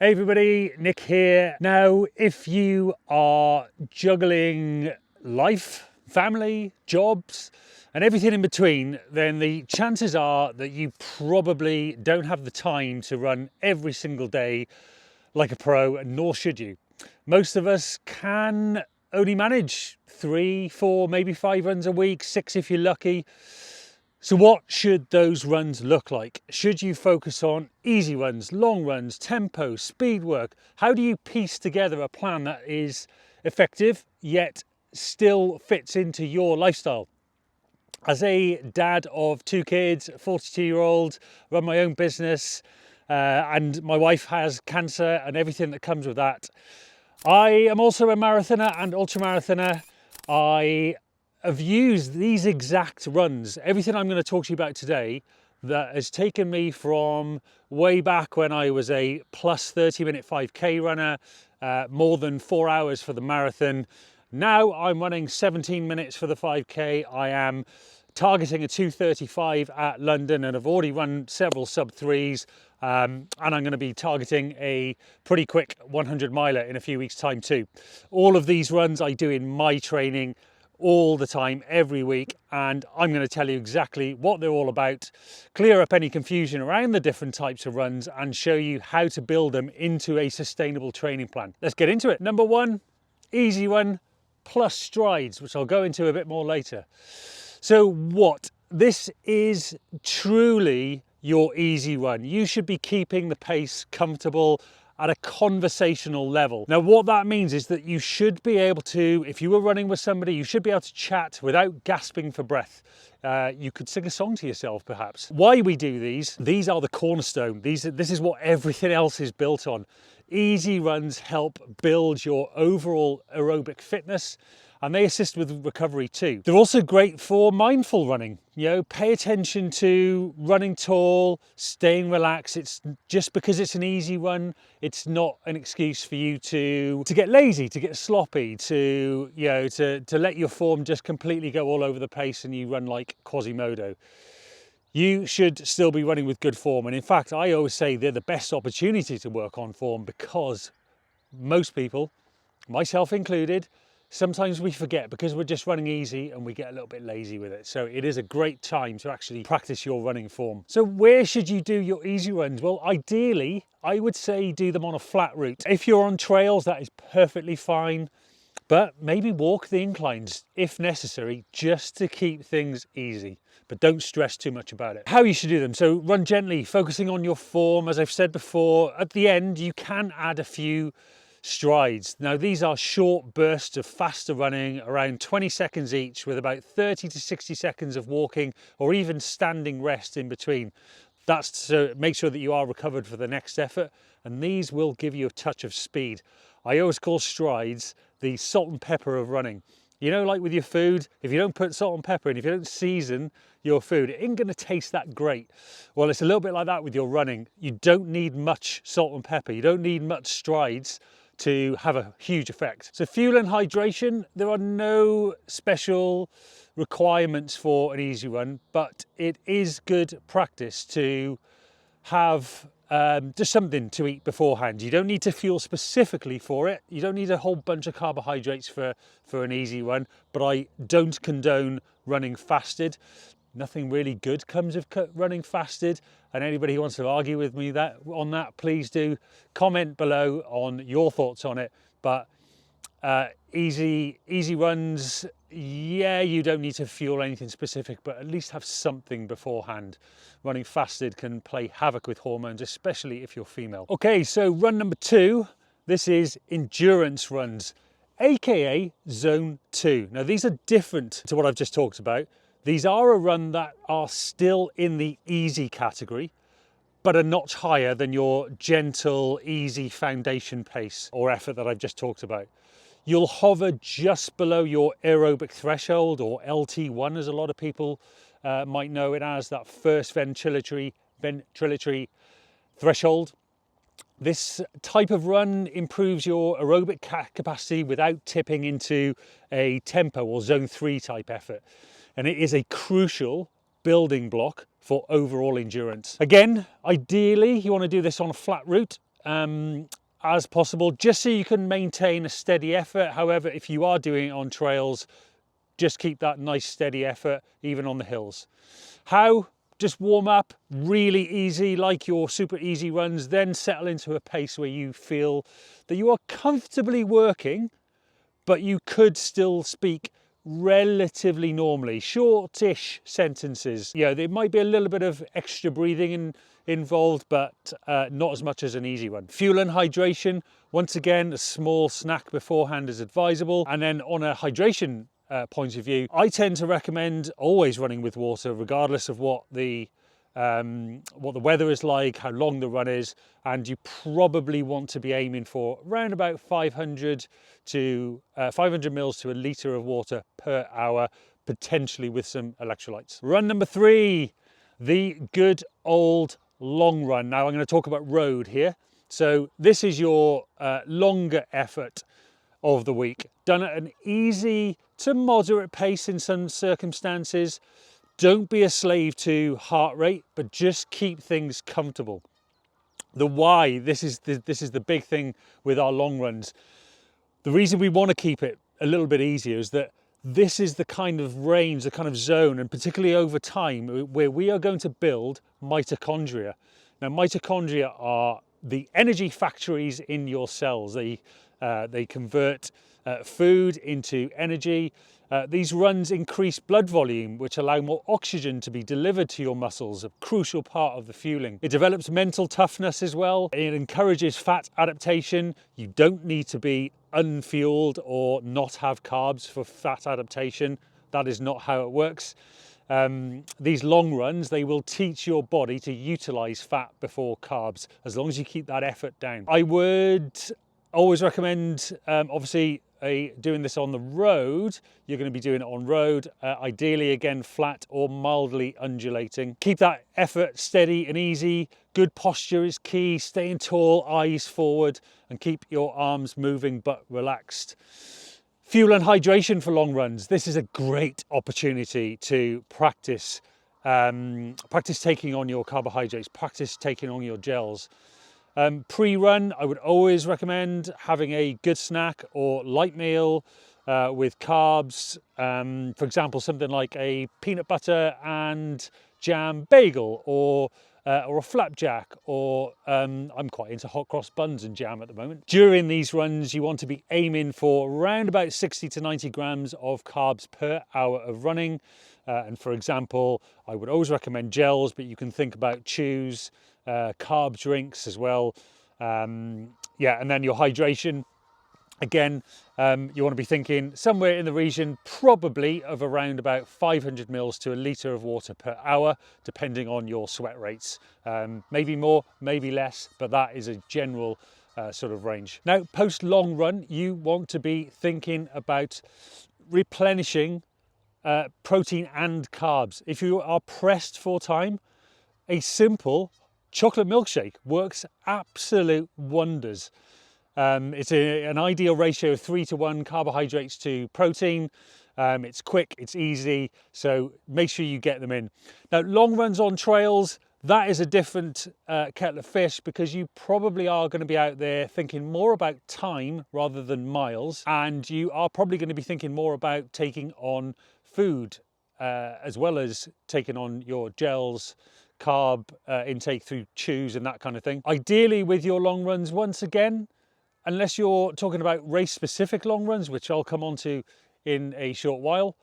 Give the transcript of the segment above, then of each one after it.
Hey everybody, Nick here. Now, if you are juggling life, family, jobs, and everything in between, then the chances are that you probably don't have the time to run every single day like a pro, nor should you. Most of us can only manage 3, 4, maybe 5 runs a week, 6 if you're lucky. So what should those runs look like? Should you focus on easy runs, long runs, tempo, speed work? How do you piece together a plan that is effective yet still fits into your lifestyle? As a dad of 2 kids, 42-year-old, run my own business, and my wife has cancer and everything that comes with that. I am also a marathoner and ultramarathoner. I have used these exact runs, everything I'm going to talk to you about today, that has taken me from way back when I was a plus 30-minute 5K runner, more than 4 hours for the marathon. Now I'm running 17 minutes for the 5K. I am targeting a 2:35 at London, and I've already run several sub 3s. And I'm going to be targeting a pretty quick 100 miler in a few weeks' time too. All of these runs I do in my training all the time, every week, and I'm going to tell you exactly what they're all about, clear up any confusion around the different types of runs, and show you how to build them into a sustainable training plan. Let's get into it. Number 1, easy run plus strides, which I'll go into a bit more later. So this is truly your easy run. You should be keeping the pace comfortable at a conversational level. Now, what that means is that you should be able to, if you were running with somebody, you should be able to chat without gasping for breath. You could sing a song to yourself, perhaps. Why we do these are the cornerstone. This is what everything else is built on. Easy runs help build your overall aerobic fitness, and they assist with recovery too. They're also great for mindful running. Pay attention to running tall, staying relaxed. It's just because it's an easy run, it's not an excuse for you to get lazy, to get sloppy, to let your form just completely go all over the place and you run like Quasimodo. You should still be running with good form, and in fact I always say they're the best opportunity to work on form, because most people, myself included, sometimes we forget because we're just running easy and we get a little bit lazy with it. So it is a great time to actually practice your running form. So where should you do your easy runs? Well, ideally, I would say do them on a flat route. If you're on trails, that is perfectly fine, but maybe walk the inclines if necessary, just to keep things easy. But don't stress too much about it. How you should do them. So run gently, focusing on your form. As I've said before, at the end, you can add a few strides. Now, these are short bursts of faster running, around 20 seconds each, with about 30 to 60 seconds of walking or even standing rest in between. That's to make sure that you are recovered for the next effort, and these will give you a touch of speed. I always call strides the salt and pepper of running. Like with your food, if you don't put salt and pepper in, if you don't season your food, it ain't going to taste that great. Well, it's a little bit like that with your running. You don't need much salt and pepper. You don't need much strides to have a huge effect. So fuel and hydration, there are no special requirements for an easy run, but it is good practice to have just something to eat beforehand. You don't need to fuel specifically for it. You don't need a whole bunch of carbohydrates for an easy run, but I don't condone running fasted. Nothing really good comes of running fasted, and anybody who wants to argue with me on that, please do comment below on your thoughts on it. But easy runs, yeah, you don't need to fuel anything specific, but at least have something beforehand. Running fasted can play havoc with hormones, especially if you're female. Okay, so run number 2, this is endurance runs, aka zone 2. Now, these are different to what I've just talked about. These are a run that are still in the easy category, but a notch higher than your gentle, easy foundation pace or effort that I've just talked about. You'll hover just below your aerobic threshold, or LT1 as a lot of people might know it as, that first ventilatory threshold. This type of run improves your aerobic capacity without tipping into a tempo or zone 3 type effort. And it is a crucial building block for overall endurance. Again, ideally, you want to do this on a flat route. as possible, just so you can maintain a steady effort. However, if you are doing it on trails, just keep that nice steady effort even on the hills. How? Just warm up, really easy, like your super easy runs, then settle into a pace where you feel that you are comfortably working, but you could still speak relatively normally. Shortish sentences. Yeah, there might be a little bit of extra breathing involved, but not as much as an easy run. Fuel and hydration. Once again, a small snack beforehand is advisable. And then on a hydration point of view, I tend to recommend always running with water, regardless of what the weather is like, how long the run is, and you probably want to be aiming for around about 500 mils to a litre of water per hour, potentially with some electrolytes. Run number 3, the good old long run. Now I'm going to talk about road here. So this is your longer effort of the week, done at an easy to moderate pace in some circumstances. Don't be a slave to heart rate, but just keep things comfortable. The why, this is the big thing with our long runs. The reason we want to keep it a little bit easier is that this is the kind of range, the kind of zone, and particularly over time, where we are going to build mitochondria. Now, mitochondria are the energy factories in your cells. They convert food into energy. These runs increase blood volume, which allow more oxygen to be delivered to your muscles, a crucial part of the fueling. It develops mental toughness as well. It encourages fat adaptation. You don't need to be unfueled or not have carbs for fat adaptation. That is not how it works. These long runs, they will teach your body to utilize fat before carbs, as long as you keep that effort down. I would always recommend, obviously, doing this on the road. You're going to be doing it on road, ideally again flat or mildly undulating. Keep that effort steady and easy. Good posture is key. Staying tall, eyes forward, and keep your arms moving but relaxed. Fuel and hydration for long runs. This is a great opportunity to practice taking on your carbohydrates, practice taking on your gels. Pre-run, I would always recommend having a good snack or light meal with carbs. For example, something like a peanut butter and jam bagel, or a flapjack, or I'm quite into hot cross buns and jam at the moment. During these runs, you want to be aiming for around about 60 to 90 grams of carbs per hour of running. And for example, I would always recommend gels, but you can think about chews, carb drinks as well. Yeah, and then your hydration. Again, you want to be thinking somewhere in the region probably of around about 500 mils to a litre of water per hour, depending on your sweat rates. Maybe more, maybe less, but that is a general sort of range. Now, post long run, you want to be thinking about replenishing protein and carbs. If you are pressed for time, a simple chocolate milkshake works absolute wonders. It's an ideal ratio of 3-to-1 carbohydrates to protein. It's quick, it's easy, so make sure you get them in. Now, long runs on trails, that is a different kettle of fish, because you probably are going to be out there thinking more about time rather than miles, and you are probably going to be thinking more about taking on food as well as taking on your gels, carb intake through chews and that kind of thing. Ideally with your long runs, once again, unless you're talking about race specific long runs, which I'll come on to in a short while,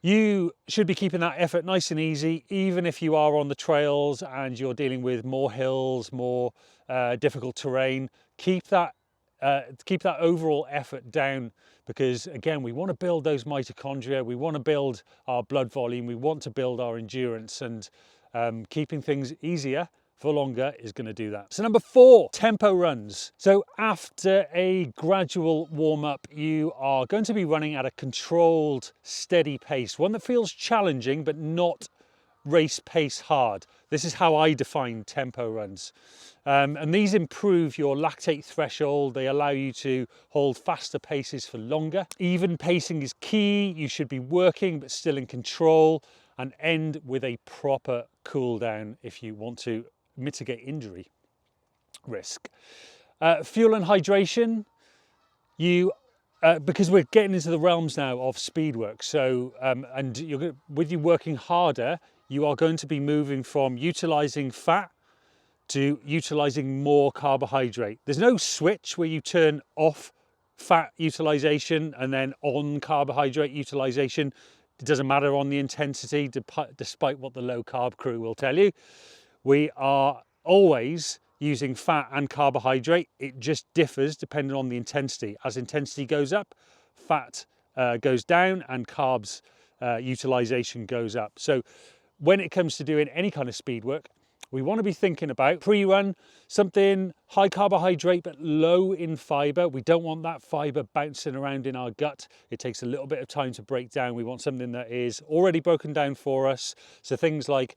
you should be keeping that effort nice and easy, even if you are on the trails and you're dealing with more hills, more difficult terrain. Keep that overall effort down, because again, we want to build those mitochondria, we want to build our blood volume, we want to build our endurance, and keeping things easier for longer is going to do that. So number 4, tempo runs. So after a gradual warm up, you are going to be running at a controlled, steady pace, one that feels challenging but not race pace hard. This is how I define tempo runs. And these improve your lactate threshold. They allow you to hold faster paces for longer. Even pacing is key. You should be working but still in control, and end with a proper cool down if you want to mitigate injury. risk. Fuel and hydration, because we're getting into the realms now of speed work, so and with you working harder, you are going to be moving from utilising fat to utilising more carbohydrate. There's no switch where you turn off fat utilisation and then on carbohydrate utilisation. It doesn't matter on the intensity, despite what the low carb crew will tell you. We are always using fat and carbohydrate. It just differs depending on the intensity. As intensity goes up, fat goes down and carbs utilization goes up. So when it comes to doing any kind of speed work, we want to be thinking about pre-run, something high carbohydrate but low in fiber. We don't want that fiber bouncing around in our gut. It takes a little bit of time to break down. We want something that is already broken down for us. So things like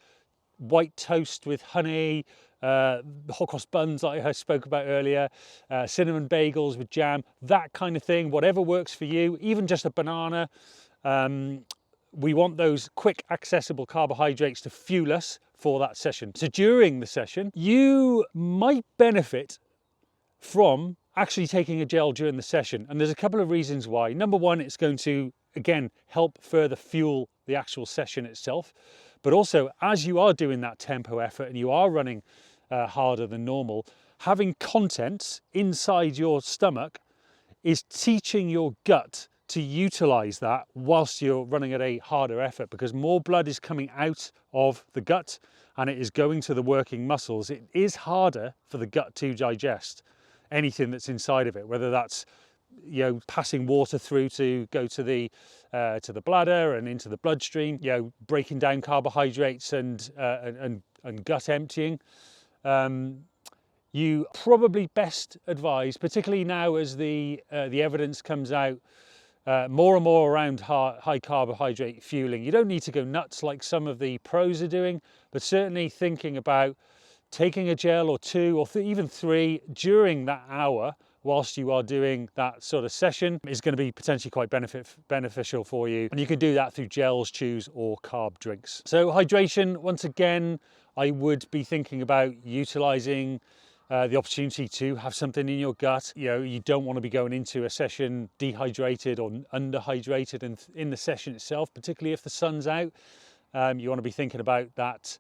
white toast with honey, hot cross buns like I spoke about earlier, cinnamon bagels with jam, that kind of thing, whatever works for you, even just a banana. We want those quick accessible carbohydrates to fuel us for that session. So during the session, you might benefit from actually taking a gel during the session. And there's a couple of reasons why. Number one, it's going to, again, help further fuel the actual session itself. But also, as you are doing that tempo effort and you are running harder than normal, having contents inside your stomach is teaching your gut to utilize that whilst you're running at a harder effort, because more blood is coming out of the gut and it is going to the working muscles. It is harder for the gut to digest anything that's inside of it, whether that's passing water through to go to the bladder and into the bloodstream, breaking down carbohydrates and gut emptying. You probably best advise, particularly now as the evidence comes out more and more around high carbohydrate fueling. You don't need to go nuts like some of the pros are doing, but certainly thinking about taking a gel or two or even three during that hour whilst you are doing that sort of session is going to be potentially quite beneficial for you. And you can do that through gels, chews, or carb drinks. So hydration, once again, I would be thinking about utilizing the opportunity to have something in your gut. You don't want to be going into a session dehydrated or underhydrated, and in the session itself, particularly if the sun's out, you want to be thinking about that,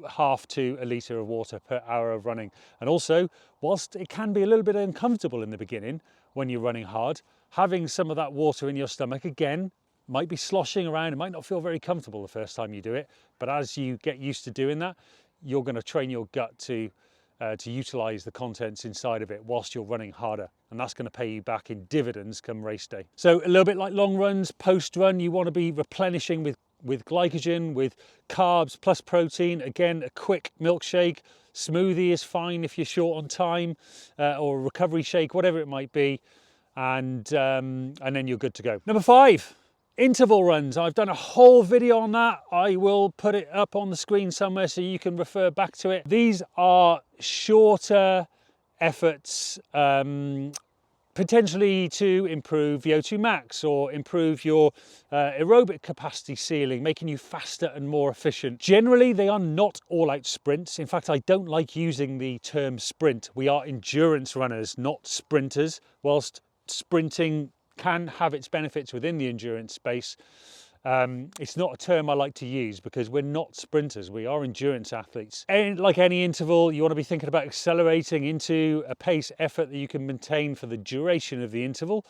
half to a litre of water per hour of running. And also, whilst it can be a little bit uncomfortable in the beginning when you're running hard, having some of that water in your stomach, again, might be sloshing around. It might not feel very comfortable the first time you do it, but as you get used to doing that, you're going to train your gut to utilize the contents inside of it whilst you're running harder, and that's going to pay you back in dividends come race day. So a little bit like long runs, post run, you want to be replenishing with glycogen, with carbs plus protein. Again, a quick milkshake, smoothie is fine if you're short on time, or a recovery shake, whatever it might be, and then you're good to go. Number 5, interval runs. I've done a whole video on that. I will put it up on the screen somewhere so you can refer back to it. These are shorter efforts, potentially to improve VO2 max or improve your aerobic capacity ceiling, making you faster and more efficient. Generally, they are not all-out sprints. In fact, I don't like using the term sprint. We are endurance runners, not sprinters. Whilst sprinting can have its benefits within the endurance space, it's not a term I like to use because we're not sprinters, we are endurance athletes. And like any interval, you want to be thinking about accelerating into a pace effort that you can maintain for the duration of the interval,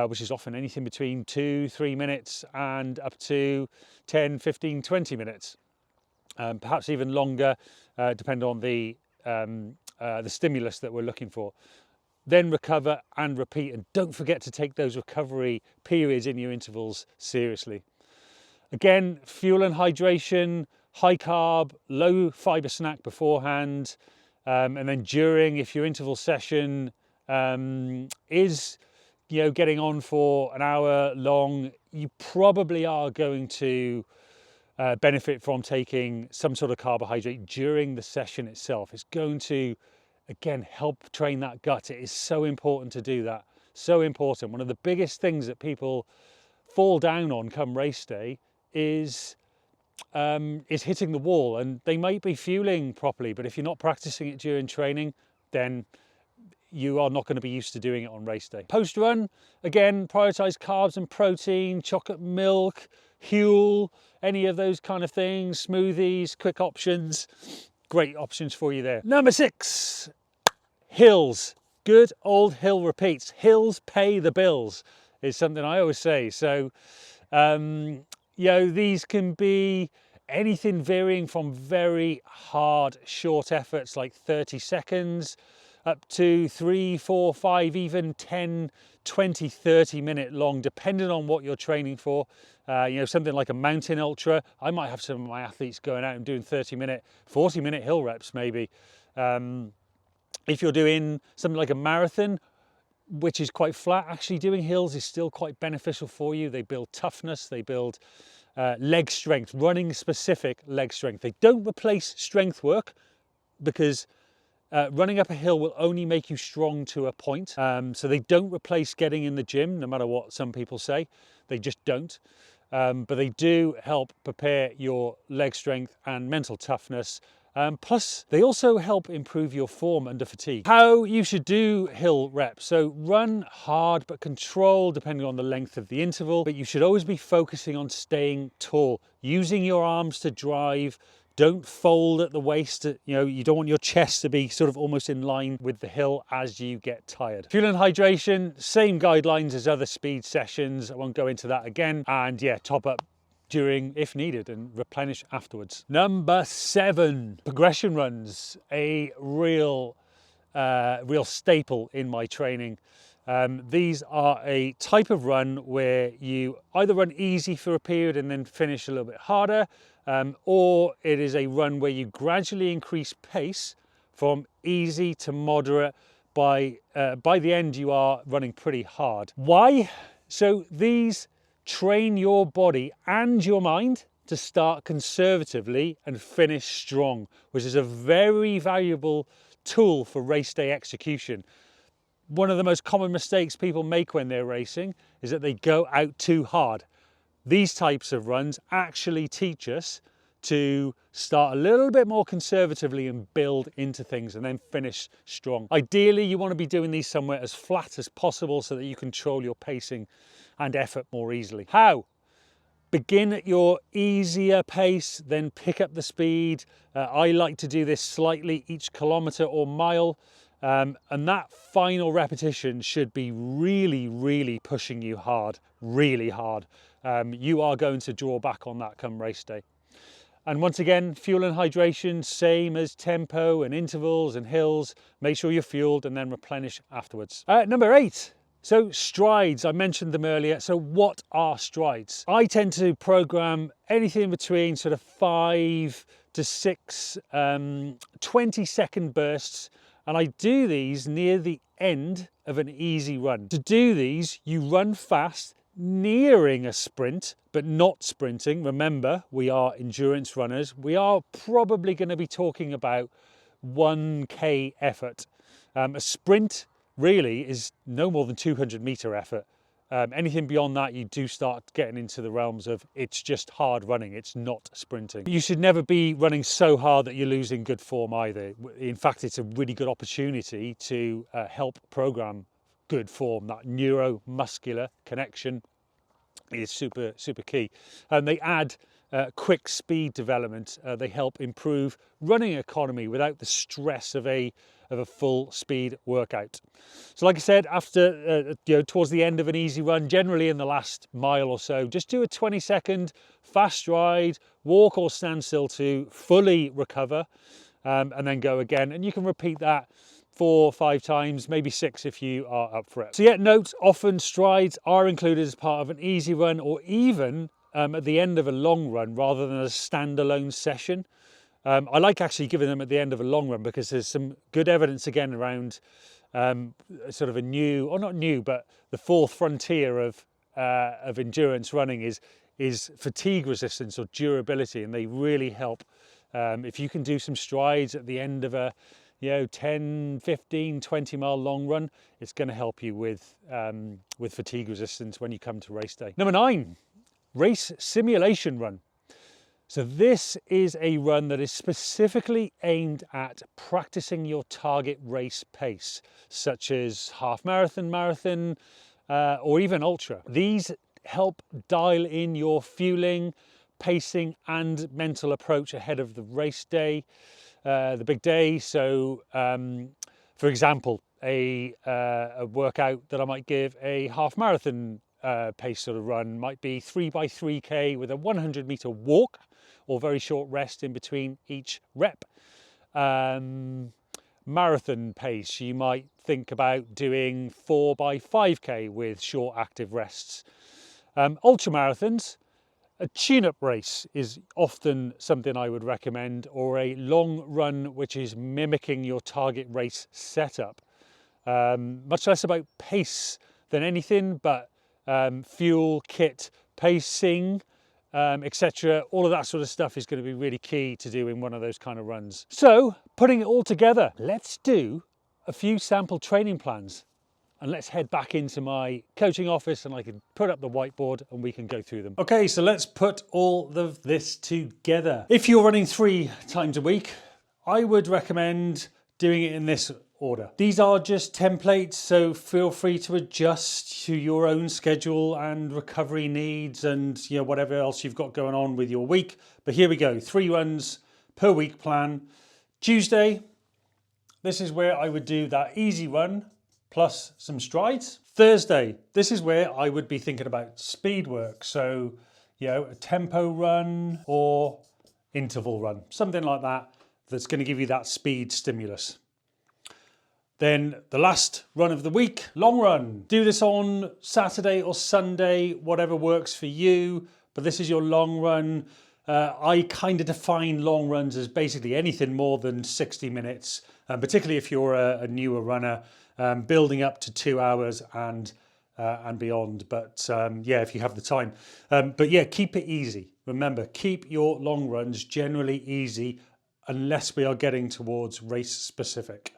which is often anything between 2-3 minutes and up to 10, 15, 20 minutes. Perhaps even longer, depending on the stimulus that we're looking for. Then recover and repeat, and don't forget to take those recovery periods in your intervals seriously. Again, fuel and hydration, high carb, low fiber snack beforehand, and then during, if your interval session is getting on for an hour long, you probably are going to benefit from taking some sort of carbohydrate during the session itself. It's going to, again, help train that gut. It is so important to do that. So important. One of the biggest things that people fall down on come race day is hitting the wall, and they might be fueling properly, but if you're not practicing it during training, then you are not going to be used to doing it on race day. Post run, again, prioritize carbs and protein, chocolate milk, Huel, any of those kind of things, smoothies, quick options, great options for you there. Number 6, hills. Good old hill repeats. Hills pay the bills is something I always say. So, you know, these can be anything varying from very hard, short efforts like 30 seconds up to 3, 4, 5, even 10, 20, 30 minute long, depending on what you're training for. You know, something like a mountain ultra, I might have some of my athletes going out and doing 30-minute, 40-minute hill reps maybe. If you're doing something like a marathon, which is quite flat, actually doing hills is still quite beneficial for you. They build toughness, they build leg strength, running specific leg strength. They don't replace strength work, because running up a hill will only make you strong to a point. So they don't replace getting in the gym, no matter what some people say. They just don't. But they do help prepare your leg strength and mental toughness. Plus, they also help improve your form under fatigue. How you should do hill reps. So run hard but control depending on the length of the interval, but you should always be focusing on staying tall, using your arms to drive. Don't fold at the waist. You know, you don't want your chest to be sort of almost in line with the hill as you get tired. Fuel and hydration, same guidelines as other speed sessions. I won't go into that again. And yeah, top up during if needed and replenish afterwards. Number 7, progression runs, a real staple in my training. These are a type of run where you either run easy for a period and then finish a little bit harder, or it is a run where you gradually increase pace from easy to moderate. By the end, you are running pretty hard. Why? So these train your body and your mind to start conservatively and finish strong, which is a very valuable tool for race day execution. One of the most common mistakes people make when they're racing is that they go out too hard. These types of runs actually teach us to start a little bit more conservatively and build into things and then finish strong. Ideally, you want to be doing these somewhere as flat as possible so that you control your pacing and effort more easily. How? Begin at your easier pace, then pick up the speed. I like to do this slightly each kilometre or mile. And that final repetition should be really pushing you hard, really hard. You are going to draw back on that come race day. And once again, fuel and hydration, same as tempo and intervals and hills. Make sure you're fueled and then replenish afterwards. Number 8. So strides, I mentioned them earlier. So what are strides? I tend to program anything between sort of 5 to 6 20-second bursts. And I do these near the end of an easy run. To do these, you run fast, nearing a sprint, but not sprinting. Remember, we are endurance runners. We are probably going to be talking about 1K effort. A sprint really is no more than 200-meter effort. Anything beyond that, you do start getting into the realms of it's just hard running, it's not sprinting. You should never be running so hard that you're losing good form either. In fact, it's a really good opportunity to help program good form. That neuromuscular connection is super key. And they add quick speed development. They help improve running economy without the stress of a full speed workout. So like I said, after towards the end of an easy run, generally in the last mile or so, just do a 20-second fast stride, walk or stand still to fully recover, and then go again. And you can repeat that 4 or 5 times, maybe 6 if you are up for it. So yeah, note, often strides are included as part of an easy run or even at the end of a long run rather than a standalone session. I like actually giving them at the end of a long run because there's some good evidence again around sort of a new, or not new, but the fourth frontier of endurance running is fatigue resistance or durability, and they really help. If you can do some strides at the end of a 10, 15, 20 mile long run, it's going to help you with fatigue resistance when you come to race day. Number 9, race simulation run. So this is a run that is specifically aimed at practicing your target race pace, such as half marathon, marathon, or even ultra. These help dial in your fueling, pacing and mental approach ahead of the race day, the big day. So for example, a workout that I might give a half marathon pace sort of run might be 3x3k with a 100-meter walk or very short rest in between each rep. Marathon pace, you might think about doing 4x5k with short active rests. Ultra marathons, a tune-up race is often something I would recommend, or a long run which is mimicking your target race setup. Much less about pace than anything, but fuel, kit, pacing, etc. All of that sort of stuff is going to be really key to doing one of those kind of runs. So, putting it all together, let's do a few sample training plans and let's head back into my coaching office and I can put up the whiteboard and we can go through them. Okay, so let's put all of this together. If you're running 3 times a week, I would recommend doing it in this order. These are just templates, so feel free to adjust to your own schedule and recovery needs and whatever else you've got going on with your week. But here we go, 3 runs per week plan. Tuesday, this is where I would do that easy run plus some strides. Thursday, this is where I would be thinking about speed work. So, a tempo run or interval run, something like that, that's going to give you that speed stimulus. Then the last run of the week, long run. Do this on Saturday or Sunday, whatever works for you, but this is your long run. I kind of define long runs as basically anything more than 60 minutes, particularly if you're a newer runner, building up to 2 hours and beyond. But if you have the time. But keep it easy. Remember, keep your long runs generally easy unless we are getting towards race specific.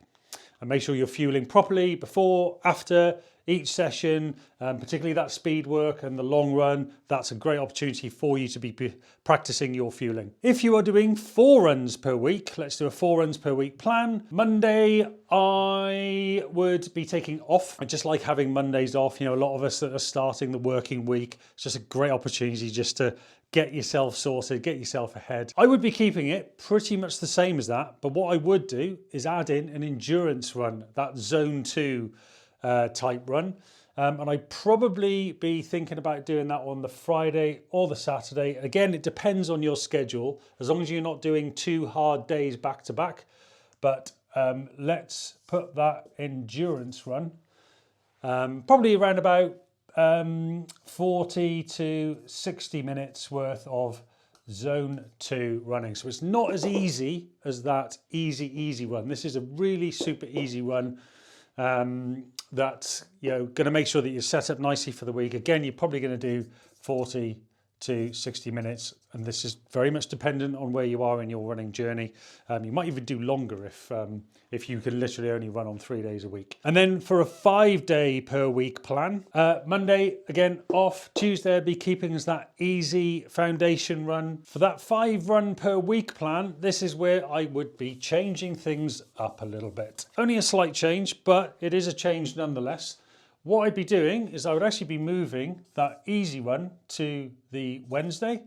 And make sure you're fueling properly before, after each session, particularly that speed work and the long run. That's a great opportunity for you to be practicing your fueling. If you are doing 4 runs per week, let's do a 4 runs per week plan. Monday, I would be taking off. I just like having Mondays off. A lot of us that are starting the working week, it's just a great opportunity just to get yourself sorted, get yourself ahead. I would be keeping it pretty much the same as that, but what I would do is add in an endurance run, that zone 2 type run. And I'd probably be thinking about doing that on the Friday or the Saturday. Again, it depends on your schedule, as long as you're not doing 2 hard days back to back. But let's put that endurance run, probably around about 40 to 60 minutes worth of zone 2 running. So it's not as easy as that easy run. This is a really super easy run that's going to make sure that you're set up nicely for the week. Again, you're probably going to do 40 to 60 minutes, and this is very much dependent on where you are in your running journey. You might even do longer if you can literally only run on 3 days a week. And then for a 5-day per week plan, Monday again off. Tuesday I'd be keeping as that easy foundation run. For that 5 run per week plan, this is where I would be changing things up a little bit. Only a slight change, but it is a change nonetheless. What I'd be doing is I would actually be moving that easy run to the Wednesday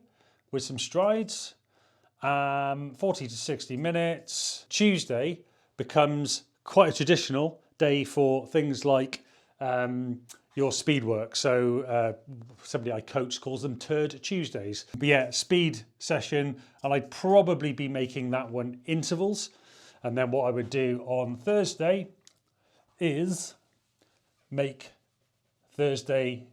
with some strides, 40 to 60 minutes. Tuesday becomes quite a traditional day for things like your speed work. So somebody I coach calls them Turd Tuesdays. But speed session, and I'd probably be making that one intervals. And then what I would do on Thursday is make Thursday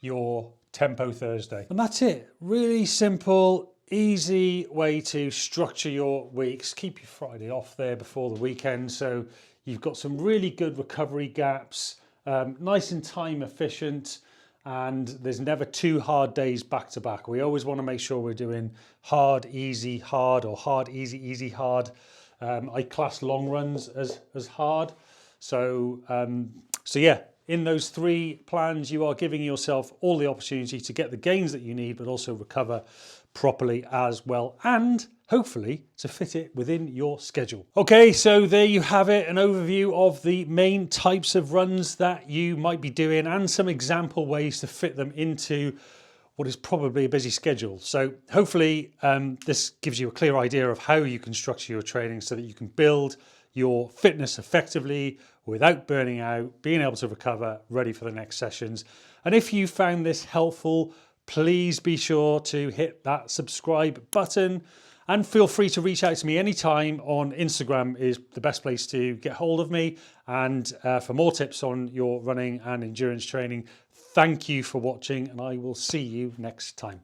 your tempo Thursday. And that's it. Really simple, easy way to structure your weeks. Keep your Friday off there before the weekend, so you've got some really good recovery gaps, nice and time efficient, and there's never 2 hard days back to back. We always want to make sure we're doing hard, easy, hard, or hard, easy, easy, hard. I class long runs as hard. So in those 3 plans, you are giving yourself all the opportunity to get the gains that you need, but also recover properly as well, and hopefully to fit it within your schedule. Okay, so there you have it, an overview of the main types of runs that you might be doing and some example ways to fit them into what is probably a busy schedule. So hopefully this gives you a clear idea of how you can structure your training so that you can build your fitness effectively without burning out, being able to recover, ready for the next sessions. And if you found this helpful, please be sure to hit that subscribe button, and feel free to reach out to me anytime. On Instagram is the best place to get hold of me. And for more tips on your running and endurance training, thank you for watching, and I will see you next time.